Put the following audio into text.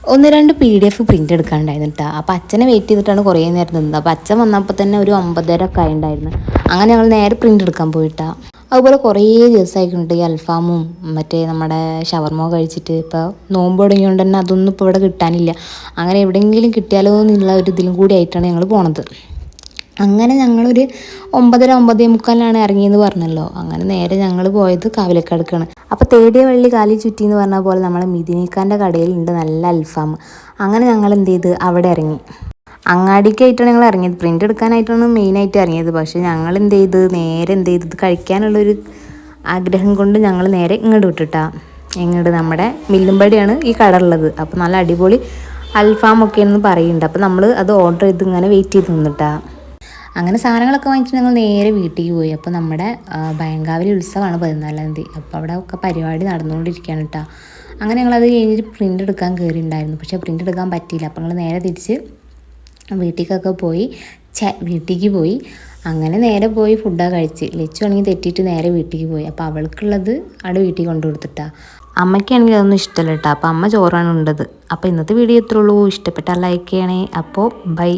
ഒന്ന് രണ്ട് PDF print എടുക്കാനുണ്ടായിരുന്നു കേട്ടോ. അപ്പോൾ അച്ഛനെ വെയിറ്റ് ചെയ്തിട്ടാണ് കുറേ നേരം നിന്നത്. അപ്പോൾ അച്ഛൻ വന്നപ്പോൾ തന്നെ ഒരു 9:30 ഒക്കെ ആയിട്ടുണ്ടായിരുന്നു. അങ്ങനെ ഞങ്ങൾ നേരെ പ്രിൻ്റ് എടുക്കാൻ പോയിട്ടാ. അതുപോലെ കുറേ ദിവസമായിട്ടുണ്ട് ഈ അൽഫാമും മറ്റേ നമ്മുടെ ഷവർമ കഴിച്ചിട്ട്. ഇപ്പോൾ നോമ്പ് തുടങ്ങിയതുകൊണ്ട് തന്നെ അതൊന്നും ഇപ്പോൾ ഇവിടെ കിട്ടാനില്ല. അങ്ങനെ എവിടെയെങ്കിലും കിട്ടിയാലോ എന്നുള്ള ഒരു ഇതിലും കൂടി ആയിട്ടാണ് ഞങ്ങൾ പോണത്. അങ്ങനെ ഞങ്ങളൊരു 9:30 9:45 ഇറങ്ങിയെന്ന് പറഞ്ഞല്ലോ. അങ്ങനെ നേരെ ഞങ്ങൾ പോയത് കാവിലക്കടുക്കാണ്. അപ്പോൾ തേടിയ വള്ളി കാലി ചുറ്റി എന്ന് പറഞ്ഞ പോലെ നമ്മളെ മിഥുനിക്കാൻ്റെ കടയിലുണ്ട് നല്ല അൽഫാം. അങ്ങനെ ഞങ്ങൾ എന്ത് ചെയ്ത് അവിടെ ഇറങ്ങി. അങ്ങാടിക്കായിട്ടാണ് ഞങ്ങൾ ഇറങ്ങിയത്. പ്രിൻ്റ് എടുക്കാനായിട്ടാണ് മെയിനായിട്ട് ഇറങ്ങിയത്. പക്ഷേ ഞങ്ങൾ എന്ത് ചെയ്ത് നേരെ എന്ത് ചെയ്ത് കഴിക്കാനുള്ളൊരു ആഗ്രഹം കൊണ്ട് ഞങ്ങൾ നേരെ ഇങ്ങോട്ട് വിട്ടിട്ടാ. ഇങ്ങോട്ട് നമ്മുടെ മില്ലുംപടിയാണ് ഈ കട ഉള്ളത്. അപ്പോൾ നല്ല അടിപൊളി അൽഫാമൊക്കെയാണെന്ന് പറയുന്നുണ്ട്. അപ്പോൾ നമ്മൾ അത് ഓർഡർ ചെയ്ത് ഇങ്ങനെ വെയിറ്റ് ചെയ്ത് നിന്നിട്ടാ. അങ്ങനെ സാധനങ്ങളൊക്കെ വാങ്ങിച്ച് ഞങ്ങൾ നേരെ വീട്ടിലേക്ക് പോയി. അപ്പോൾ നമ്മുടെ ഭയങ്കാവിലെ ഉത്സവമാണ് 14-ാം തീയതി. അപ്പോൾ അവിടെ ഒക്കെ പരിപാടി നടന്നുകൊണ്ടിരിക്കുകയാണ് കേട്ടോ. അങ്ങനെ ഞങ്ങളത് കഴിഞ്ഞിട്ട് പ്രിൻ്റ് എടുക്കാൻ കയറിയിട്ടുണ്ടായിരുന്നു. പക്ഷേ പ്രിൻ്റ് എടുക്കാൻ പറ്റിയില്ല. അപ്പോൾ ഞങ്ങൾ നേരെ തിരിച്ച് വീട്ടിലേക്കൊക്കെ പോയി വീട്ടിലേക്ക് പോയി. അങ്ങനെ നേരെ പോയി ഫുഡൊക്കെ കഴിച്ച് ലച്ചു ആണെങ്കിൽ തെറ്റിയിട്ട് നേരെ വീട്ടിലേക്ക് പോയി. അപ്പോൾ അവൾക്കുള്ളത് അവിടെ വീട്ടിൽ കൊണ്ടു കൊടുത്തിട്ടാണ്. അമ്മയ്ക്കാണെങ്കിൽ അതൊന്നും ഇഷ്ടമല്ല കേട്ടോ. അപ്പോൾ അമ്മ ചോറാണ് ഉണ്ടത്. അപ്പോൾ ഇന്നത്തെ വീഡിയോ ഇത്രേ ഉള്ളൂ. ഇഷ്ടപ്പെട്ടാൽ ലൈക്ക് ചെയ്യണേ. അപ്പോൾ ബൈ.